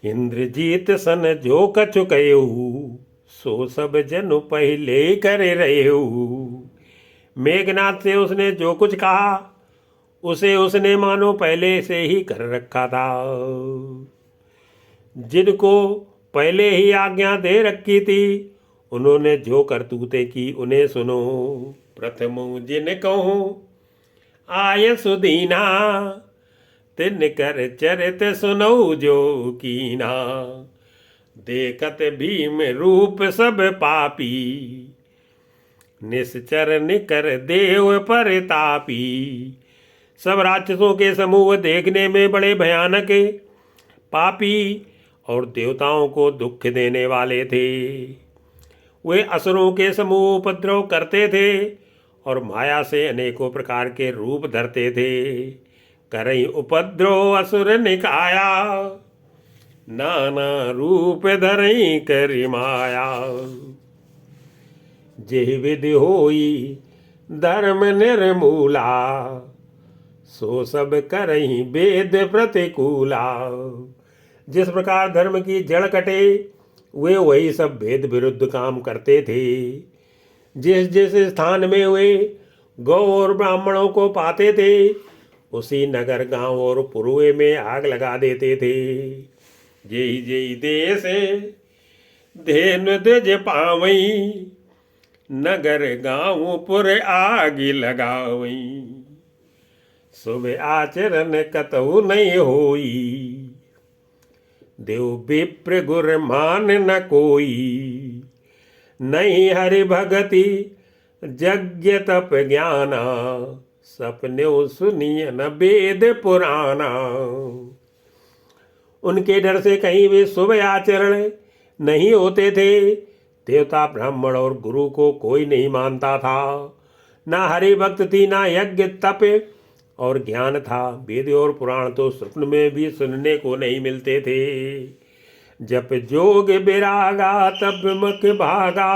इंद्रजीत सन जो कछु कयऊ, सो सब जनु पहले करे रहू। मेघनाथ से उसने जो कुछ कहा उसे उसने मानो पहले से ही कर रखा था। जिनको पहले ही आज्ञा दे रखी थी उन्होंने जो करतूतें की उन्हें सुनो। प्रथम जिन कहूँ आय सुदीना, तिन कर चरित सुनऊ जो कीना। देखत भीम रूप सब पापी, निश्चर निकर देव परतापी। सब राक्षसों के समूह देखने में बड़े भयानक, पापी और देवताओं को दुख देने वाले थे। वे असुरों के समूह उपद्रव करते थे और माया से अनेकों प्रकार के रूप धरते थे। करई उपद्रव असुर निकाया, नाना रूप धरई करि माया। जेहि विधि होई धर्म निर्मूला, सो सब करही वेद प्रतिकूला। जिस प्रकार धर्म की जड़ कटे वे वही सब भेद विरुद्ध काम करते थे। जिस जिस स्थान में वे गौ और ब्राह्मणों को पाते थे उसी नगर गांव और पुरुए में आग लगा देते थे। जेहि जेहि देश धेनु द्विज पावई, नगर गांव पुर आग लगावई। शुभ आचरण कतहु नहीं होई, देव विप्र गुर मान न कोई। नहीं हरि भगति यज्ञ तप ज्ञाना, सपने सुनिय न वेद पुराना। उनके डर से कहीं भी शुभ आचरण नहीं होते थे। देवता ब्राह्मण और गुरु को कोई नहीं मानता था। ना हरि भक्त थी, ना यज्ञ तप और ज्ञान था। वेद और पुराण तो स्वप्न में भी सुनने को नहीं मिलते थे। जप जोग विरागा तब मुख भागा,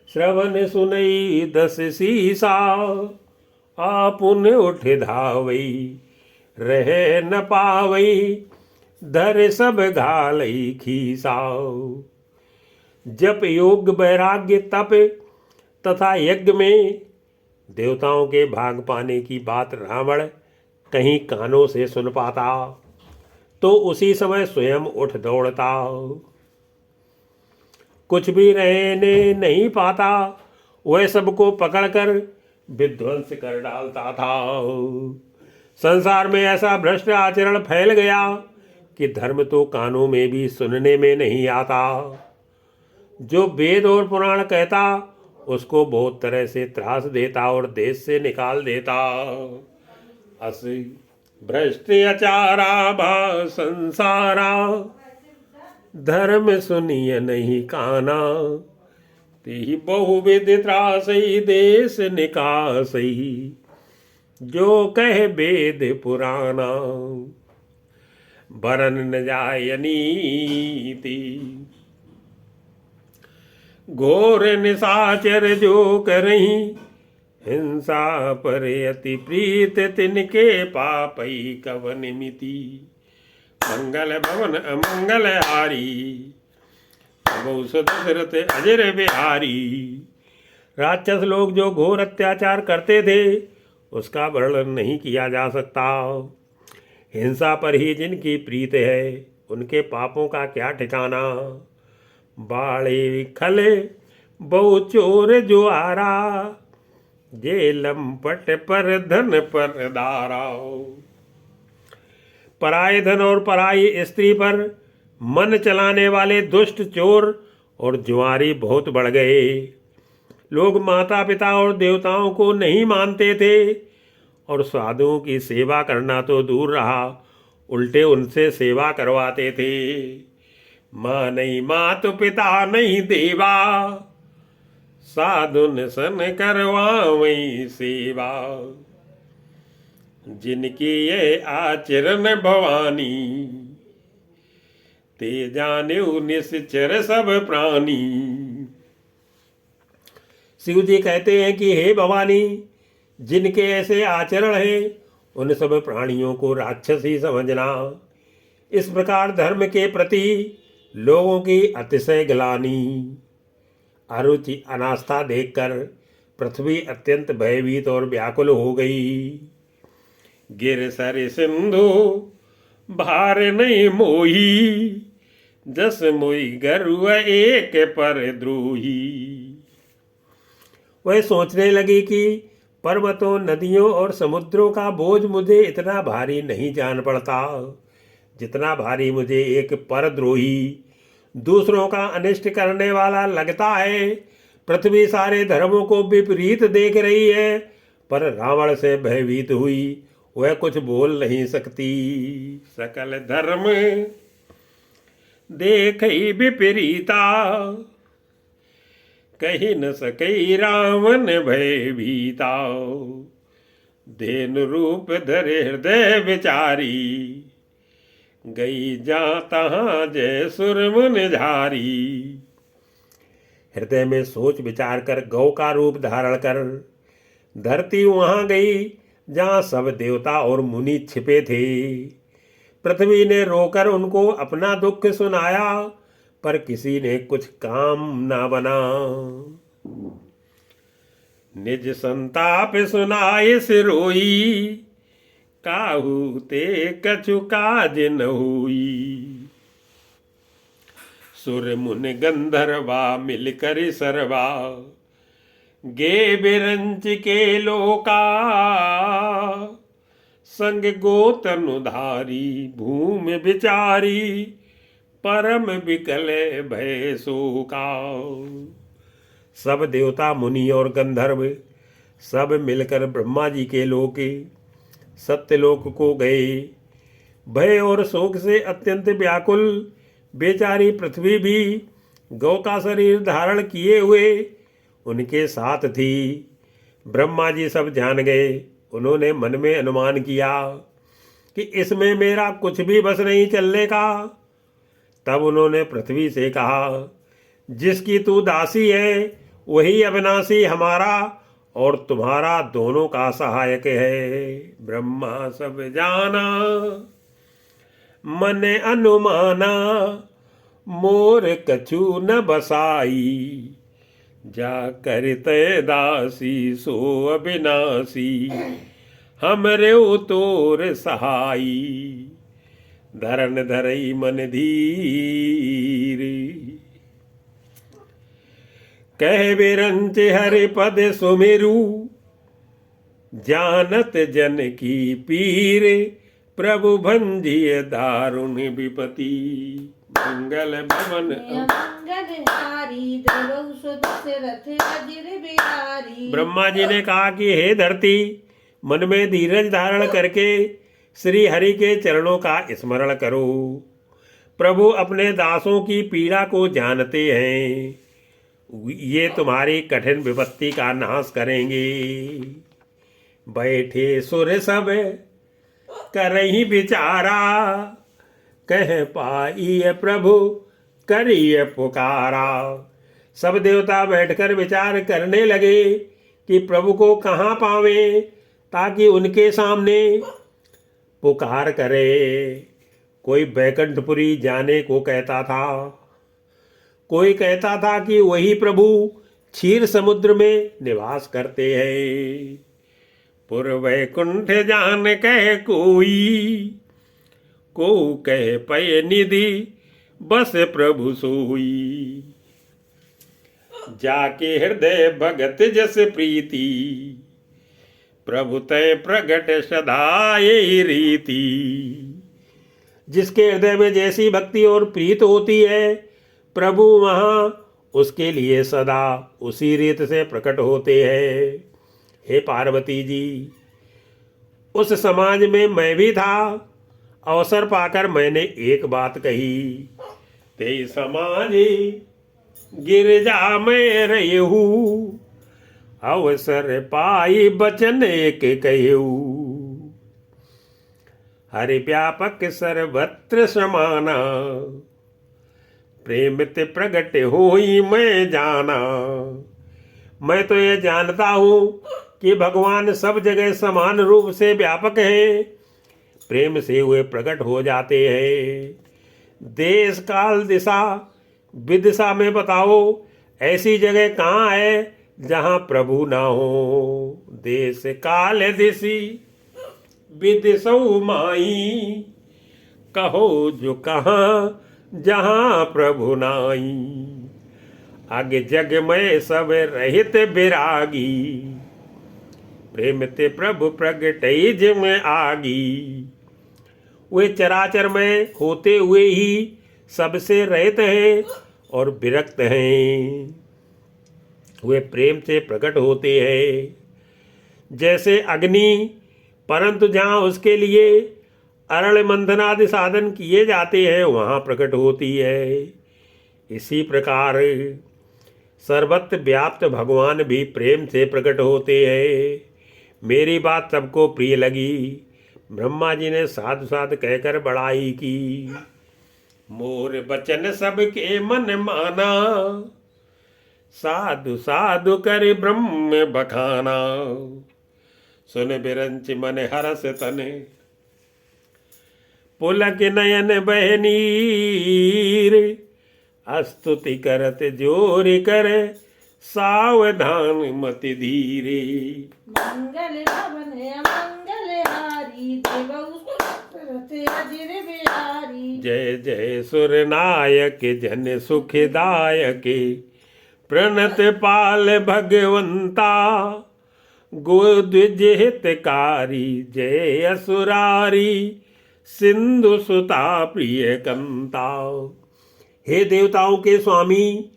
श्रवण सुनई दस सीसा। आपुन उठ धावई रह न पावई, धर सब घालई खीसा। जप योग वैराग्य तप तथा यज्ञ में देवताओं के भाग पाने की बात रावण कहीं कानों से सुन पाता तो उसी समय स्वयं उठ दौड़ता। कुछ भी रहने नहीं पाता वह सबको पकड़कर विध्वंस कर डालता था। संसार में ऐसा भ्रष्ट आचरण फैल गया कि धर्म तो कानों में भी सुनने में नहीं आता। जो वेद और पुराण कहता उसको बहुत तरह से त्रास देता और देश से निकाल देता। अस भ्रष्ट अचारा भा संसारा, धर्म सुनिय नहीं काना। तेहि बहुविध त्रासई देश निकासई, जो कह वेद पुराना। बरन न जाय नीति, घोर निशाचर जो करही। हिंसा पर अति प्रीत तिनके पापई कवन मिति। मंगल भवन अमंगल हारी, सबौ सुदशरथ अजर बिहारी। राक्षस लोग जो घोर अत्याचार करते थे उसका वर्णन नहीं किया जा सकता। हिंसा पर ही जिनकी प्रीत है उनके पापों का क्या ठिकाना। बाड़े खले बहु चोर जो आरा, जे लंपट पर धन पर दारा। पराये धन और पराई स्त्री पर मन चलाने वाले दुष्ट चोर और जुआरी बहुत बढ़ गए। लोग माता पिता और देवताओं को नहीं मानते थे और साधुओं की सेवा करना तो दूर रहा, उल्टे उनसे सेवा करवाते थे। माँ नहीं मात पिता नहीं देवा, साधुन सन करवावई सेवा। जिनकी ये आचरण भवानी, ते जाने निश्चर सब प्राणी। शिव जी कहते हैं कि हे भवानी, जिनके ऐसे आचरण हैं उन सब प्राणियों को राक्षस ही समझना। इस प्रकार धर्म के प्रति लोगों की अतिशय ग्लानि, अरुचि, अनास्था देखकर पृथ्वी अत्यंत भयभीत और व्याकुल हो गई। गिर सर सिंधु भार नहीं मोही, जस मोई गरुड़ एक पर द्रोही। वह सोचने लगी कि पर्वतों, नदियों और समुद्रों का बोझ मुझे इतना भारी नहीं जान पड़ता जितना भारी मुझे एक परद्रोही, दूसरों का अनिष्ट करने वाला लगता है। पृथ्वी सारे धर्मों को विपरीत देख रही है, पर रावण से भयभीत हुई वह कुछ बोल नहीं सकती। सकल धर्म देख विपरीता, कही न सकई रावण भयभीता। धेनु रूप धरे हृदय विचारी, गई जा तहां जय सुर मुन झारी। हृदय में सोच विचार कर गौ का रूप धारण कर धरती वहां गई जहां सब देवता और मुनि छिपे थे। पृथ्वी ने रोकर उनको अपना दुख सुनाया, पर किसी ने कुछ काम ना बना। निज संताप सुनाए सिरोई, काहू ते कछु काज न हुई। सुर मुन गंधर्वा मिलकर सरवा, गे बिरंच के लोका। संग गोतनुधारी भूमि विचारी, परम विकल भय शोका। सब देवता, मुनि और गंधर्व सब मिलकर ब्रह्मा जी के लोक सत्यलोक को गए। भय और शोक से अत्यंत व्याकुल बेचारी पृथ्वी भी गौ का शरीर धारण किए हुए उनके साथ थी। ब्रह्मा जी सब जान गए। उन्होंने मन में अनुमान किया कि इसमें मेरा कुछ भी बस नहीं चलने का। तब उन्होंने पृथ्वी से कहा, जिसकी तू दासी है वही अविनाशी हमारा और तुम्हारा दोनों का सहायक है। ब्रह्मा सब जाना मन अनुमाना, मोर कछु न बसाई। जा कर तय दासी सो अविनाशी, हमरे तोर सहाई। धरन धरई मन धीर, कह बिरंच हरि पद सुमेरु। जानत जन की पीर, प्रभु भंजिय दारुण विपति। मंगल भवन ब्रह्मा जी ने कहा कि हे धरती, मन में धीरज धारण करके श्री हरि के चरणों का स्मरण करो। प्रभु अपने दासों की पीड़ा को जानते हैं, ये तुम्हारी कठिन विपत्ति का नाश करेंगे। बैठे सुर सब करही विचारा, कह पाइए प्रभु करिए पुकारा। सब देवता बैठकर विचार करने लगे कि प्रभु को कहाँ पावें ताकि उनके सामने पुकार करे। कोई बैकुंठपुरी जाने को कहता था, कोई कहता था कि वही प्रभु क्षीर समुद्र में निवास करते हैं। पुर वैकुंठ जान कह कोई, को कह पय निधि बस प्रभु सोई। जाके हृदय भगत जस प्रीति, प्रभु तय प्रगट सदा यही रीति। जिसके हृदय में जैसी भक्ति और प्रीत होती है, प्रभु वहाँ उसके लिए सदा उसी रीत से प्रकट होते हैं। हे पार्वती जी, उस समाज में मैं भी था। अवसर पाकर मैंने एक बात कही, ते समाज गिरजा में रहू। अवसर पाई बचन एक कहू। हरि व्यापक सर्वत्र समाना, प्रेम ते प्रगट होई मैं जाना। मैं तो ये जानता हूँ कि भगवान सब जगह समान रूप से व्यापक हैं, प्रेम से वे प्रकट हो जाते हैं। देश काल दिशा विदिशा में बताओ, ऐसी जगह कहाँ है जहाँ प्रभु ना हो। देश काल दिशी विदिशौ माई, कहो जो कहाँ जहाँ प्रभु नाई। आगे जग में सब रहित विरागी, प्रेम ते प्रभु प्रगटई जिम आगी। वे चराचर में होते हुए ही सबसे रहित हैं और विरक्त हैं। वे प्रेम से प्रकट होते हैं जैसे अग्नि, परंतु जहाँ उसके लिए अरल मंथनादि साधन किए जाते हैं वहाँ प्रकट होती है। इसी प्रकार सर्वत्र व्याप्त भगवान भी प्रेम से प्रकट होते हैं। मेरी बात सबको प्रिय लगी। ब्रह्मा जी ने साधु साधु कहकर बड़ाई की। मोर बचन सबके मन माना, साधु साधु कर ब्रह्म बखाना। सुन बिरंच मन हरस तने, पुलक नयन बहनीर। स्तुति करत जोर कर, सावधान मति धीरे। मंगल भवन मंगल हारी, बिहारी। जय जय सुर नायक जन सुखदायक, प्रणत पाल भगवंता। गोद्विज हितकारी, जय असुरारी, सिंधु सुता प्रिय कंता। हे देवताओं के स्वामी,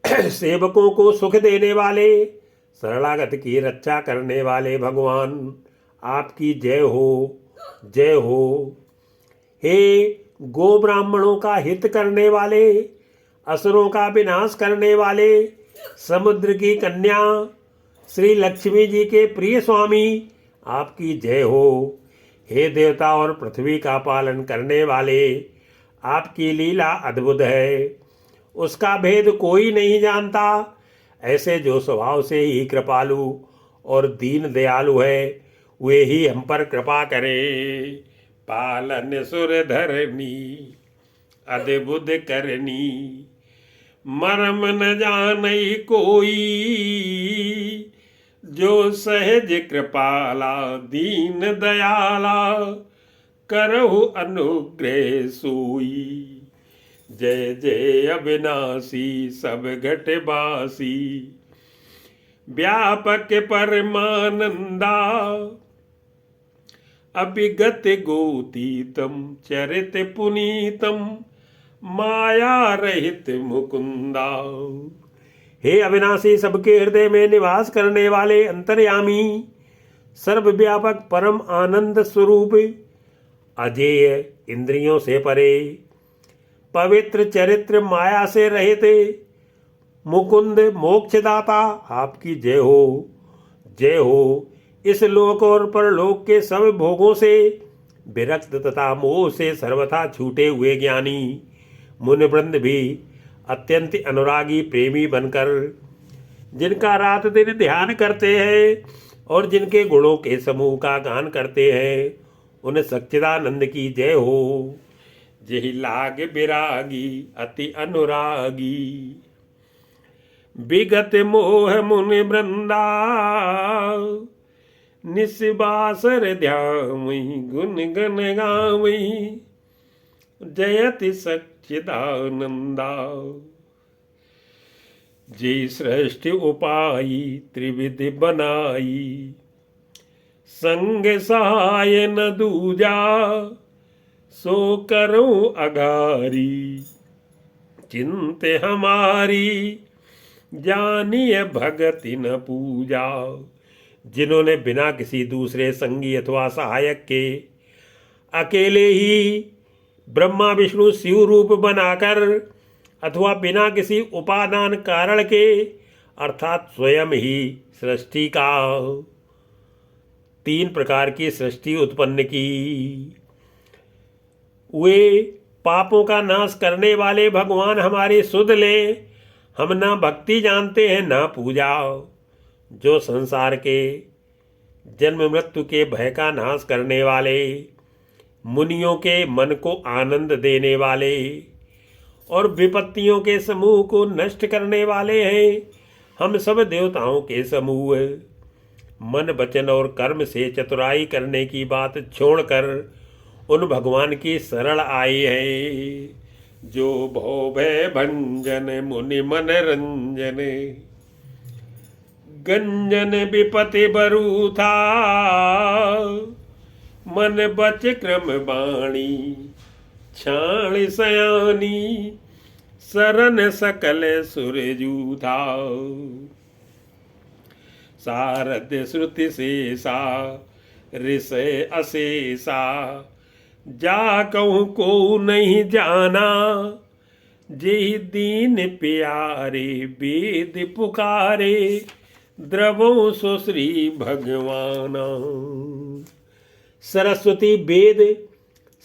सेवकों को सुख देने वाले, शरणागत की रक्षा करने वाले भगवान, आपकी जय हो, जय हो। हे गो ब्राह्मणों का हित करने वाले, असुरों का विनाश करने वाले, समुद्र की कन्या श्री लक्ष्मी जी के प्रिय स्वामी, आपकी जय हो। हे देवता और पृथ्वी का पालन करने वाले, आपकी लीला अद्भुत है, उसका भेद कोई नहीं जानता। ऐसे जो स्वभाव से ही कृपालु और दीन दयालु है, वे ही हम पर कृपा करें। पालन सुर धरनी, अद्भुत करनी, मरम न जानई कोई। जो सहज कृपाला दीन दयाला, करहु अनुग्रह सोई। जय जय अविनाशी सब घटवासी, व्यापक परमानंदा। अभिगत गोतीतम चरित पुनीतम, माया रहित मुकुंदा। हे अविनाशी, सबके हृदय में निवास करने वाले अंतर्यामी, सर्वव्यापक परम आनंद स्वरूप, अजेय इंद्रियों से परे, पवित्र चरित्र माया से रहित, मुकुंद मोक्षदाता, आपकी जय हो, जय हो। इस लोक और परलोक के सब भोगों से विरक्त तथा मोह से सर्वथा छूटे हुए ज्ञानी मुनिवृंद भी अत्यंत अनुरागी प्रेमी बनकर, जिनका रात दिन ध्यान करते हैं और जिनके गुणों के समूह का गान करते हैं, उन सच्चिदानंद की जय हो। जय लाग विरागी अति अनुरागी, विगत मोह मुनि वृंदा। निस्बासर ध्यामि गुण गण गावि, जयति सच्चिदानंदा। जी सृष्टि उपायी त्रिविधि बनाई, संग सहाय न दूजा। सो करूं अघारी, चिंत हमारी, जानिए भगति न पूजा। जिन्होंने बिना किसी दूसरे संगी अथवा सहायक के अकेले ही ब्रह्मा विष्णु शिव रूप बनाकर, अथवा बिना किसी उपादान कारण के अर्थात स्वयं ही सृष्टि का 3 प्रकार की सृष्टि उत्पन्न की, वे पापों का नाश करने वाले भगवान हमारी सुध लें। हम ना भक्ति जानते हैं ना पूजा। जो संसार के जन्म मृत्यु के भय का नाश करने वाले, मुनियों के मन को आनंद देने वाले और विपत्तियों के समूह को नष्ट करने वाले हैं। हम सब देवताओं के समूह मन वचन और कर्म से चतुराई करने की बात छोड़कर उन भगवान की शरण आए हैं। जो भव भय भंजन मुनि मन रंजन गंजन विपति बरु था मन बच क्रम बाणी छाण सयानी सरन सकल सुरजू था। सारद श्रुति शेषा ऋषय अशेषा जा कहूँ को नहीं जाना जेहि दीन प्यारे वेद पुकारे द्रवों सो श्री भगवान। सरस्वती वेद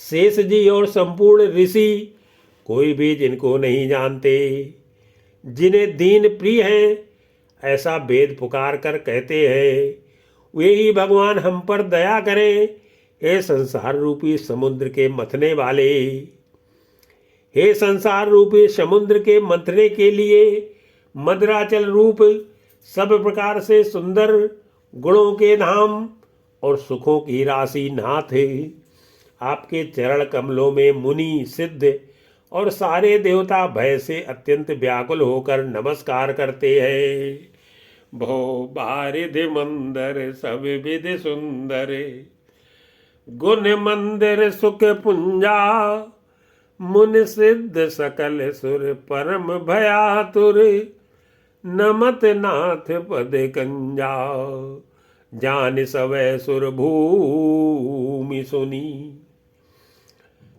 शेष जी और संपूर्ण ऋषि कोई भी जिनको नहीं जानते, जिन्हें दीन प्रिय है ऐसा वेद पुकार कर कहते हैं, वे ही भगवान हम पर दया करें। हे संसार रूपी समुद्र के मथने वाले, हे संसार रूपी समुद्र के मंथने के लिए मदराचल रूप सब प्रकार से सुंदर गुणों के धाम और सुखों की राशि नाथ है। आपके चरण कमलों में मुनि सिद्ध और सारे देवता भय से अत्यंत व्याकुल होकर नमस्कार करते हैं। भो बारिधि मंदर सब विधि सुंदर गुण मंदिर सुख पुंजा मुनि सिद्ध सकल सुर परम भयातुर नमत नाथ पद कंजा जान सवै सुर भूमि सुनी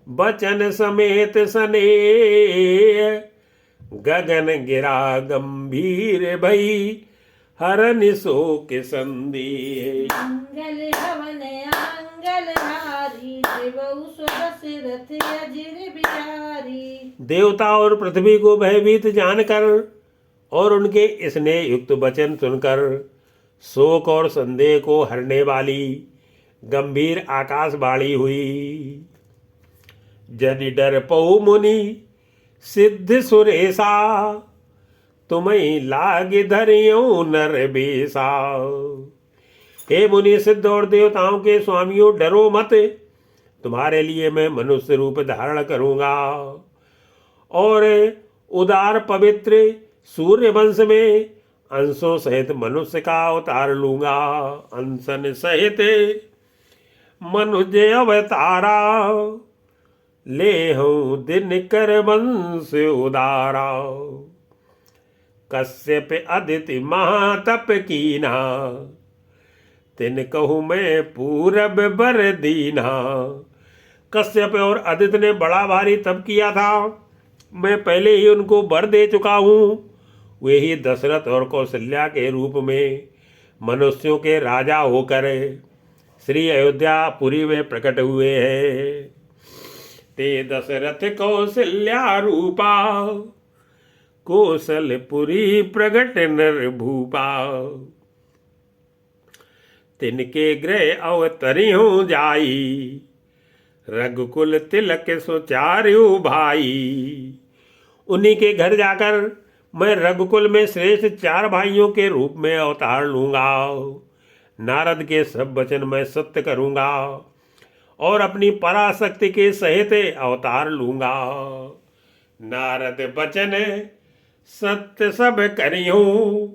बचन समेत सने गगन गिरा गंभीर भई हरनि शोक संदेह। मंगल हवन मंगल हारी देवौ सुदशरथ अजिर बिहारी। देवता और पृथ्वी को भयभीत जानकर और उनके स्नेह युक्त वचन सुनकर शोक और संदेह को हरने वाली गंभीर आकाशवाणी हुई। जनि डर पौ मुनि सिद्ध सुरेशा तुम्हें लाग धरियो नर बेसा। हे मुनि सिद्ध और देवताओं के स्वामियों, डरो मत, तुम्हारे लिए मैं मनुष्य रूप धारण करूंगा और उदार पवित्र सूर्य वंश में अंशों सहित मनुष्य का अवतार लूंगा। अंशन सहित मनुज अवतारा ले हूं दिन कर वंश उदारा। कश्यप अदिति महातप कीना तिन कहूँ मैं पूरब बर दीना। कश्यप और अदिति ने बड़ा भारी तप किया था, मैं पहले ही उनको वर दे चुका हूँ। वे ही दशरथ और कौशल्या के रूप में मनुष्यों के राजा होकर श्री अयोध्यापुरी में प्रकट हुए हैं। ते दशरथ कौशल्या रूपा कौशलपुरी प्रगट नर भूपा। तिनके गृह अवतरी हो जाई रघुकुल तिलक सुचार्यु भाई। उन्हीं के घर जाकर मैं रघुकुल में श्रेष्ठ 4 भाइयों के रूप में अवतार लूंगा। नारद के सब वचन मैं सत्य करूंगा और अपनी पराशक्ति के सहित अवतार लूंगा। नारद वचन सत्य सब करियूं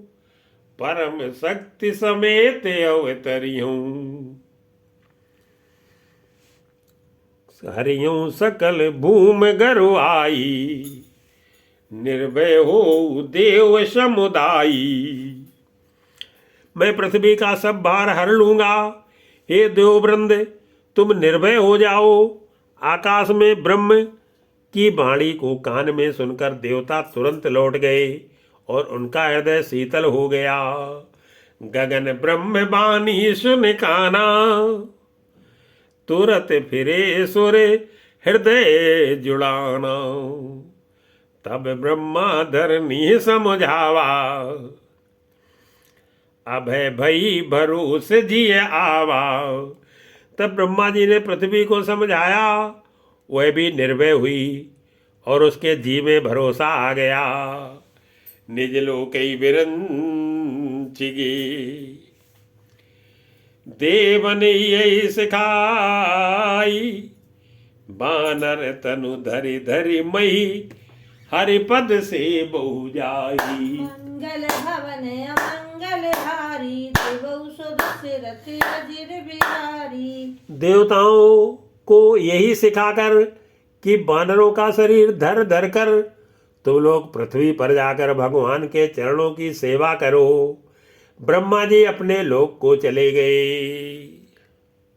परम शक्ति समेत अवतरियूं। हरियूं सकल भूम गरु आई निर्भय हो देव समुदायी। मैं पृथ्वी का सब भार हर लूंगा। हे देववृंद, तुम निर्भय हो जाओ। आकाश में ब्रह्म की वाणी को कान में सुनकर देवता तुरंत लौट गए और उनका हृदय शीतल हो गया। गगन ब्रह्म बानी सुन काना तुरत फिरे सुर हृदय जुड़ाना। तब ब्रह्मा धरनी समझावा अभय भई भरोस जिय आवा। तब ब्रह्मा जी ने पृथ्वी को समझाया, वह भी निर्भय हुई और उसके जी में भरोसा आ गया। निज लोकई विरंचिगी देवन यही सिखाई, बानर तनु धरि धरि मही हरिपद से बहु जाई। मंगल भवन अमंगल हारी, देवौ सुदस्य रथ अजिर बिहारी। देवताओं को यही सिखाकर कि बानरों का शरीर धर धर कर तुम लोग पृथ्वी पर जाकर भगवान के चरणों की सेवा करो, ब्रह्मा जी अपने लोक को चले गए।